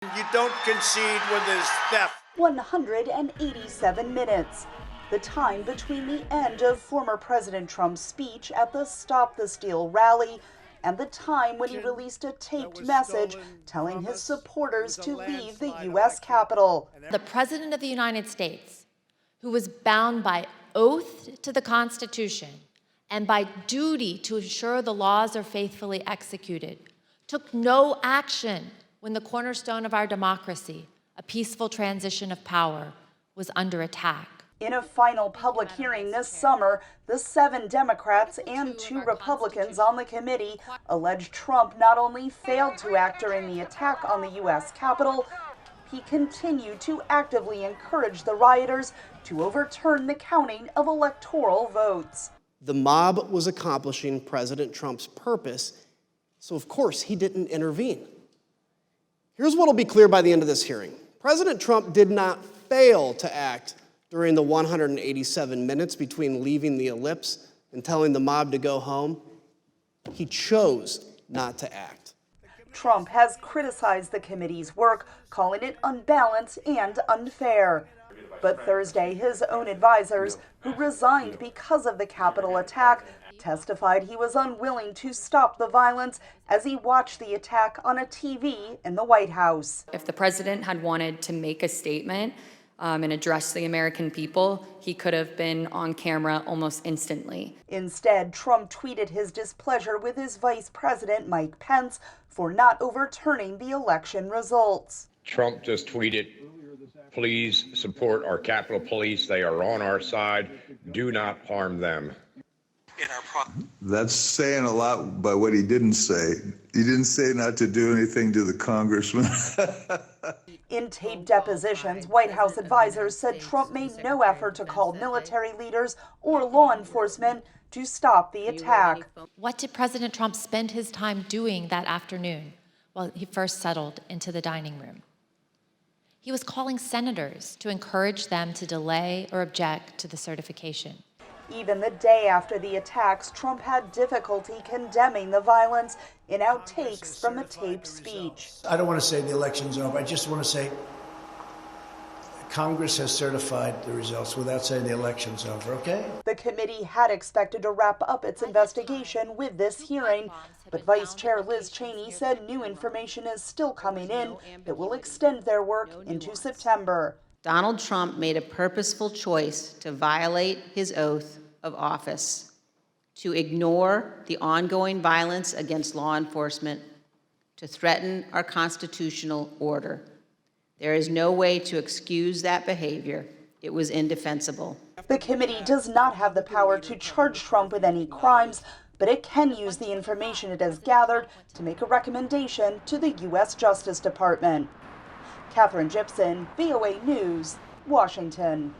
You don't concede when there's theft. 187 minutes. The time between the end of former President Trump's speech at the Stop the Steal rally and the time when he released a taped message telling his supporters to leave the U.S. Capitol. The President of the United States, who was bound by oath to the Constitution and by duty to ensure the laws are faithfully executed, took no action when the cornerstone of our democracy, a peaceful transition of power, was under attack. In a final public hearing this summer, the 7 Democrats and 2 Republicans on the committee alleged Trump not only failed to act during the attack on the U.S. Capitol, he continued to actively encourage the rioters to overturn the counting of electoral votes. The mob was accomplishing President Trump's purpose, so of course he didn't intervene. Here's what will be clear by the end of this hearing. President Trump did not fail to act during the 187 minutes between leaving the ellipse and telling the mob to go home. He chose not to act. Trump has criticized the committee's work, calling it unbalanced and unfair. But Thursday, his own advisors, who resigned because of the Capitol attack, testified he was unwilling to stop the violence as he watched the attack on a TV in the White House. If the president had wanted to make a statement and address the American people, he could have been on camera almost instantly. Instead, Trump tweeted his displeasure with his vice president, Mike Pence, for not overturning the election results. Trump just tweeted, "Please support our Capitol Police. They are on our side. Do not harm them." That's saying a lot by what he didn't say. He didn't say not to do anything to the congressman. In taped depositions, White House advisors said Trump made no effort to call military leaders or law enforcement to stop the attack. What did President Trump spend his time doing that afternoon while he first settled into the dining room? He was calling senators to encourage them to delay or object to the certification. Even the day after the attacks, Trump had difficulty condemning the violence in outtakes from the taped speech. I don't want to say the election's over. I just want to say Congress has certified the results without saying the election's over, okay? The committee had expected to wrap up its investigation with this hearing, but Vice Chair Liz Cheney said new information is still coming in that will extend their work into September. Donald Trump made a purposeful choice to violate his oath of office, to ignore the ongoing violence against law enforcement, to threaten our constitutional order. There is no way to excuse that behavior. It was indefensible. The committee does not have the power to charge Trump with any crimes, but it can use the information it has gathered to make a recommendation to the U.S. Justice Department. Katherine Gypson, VOA News, Washington.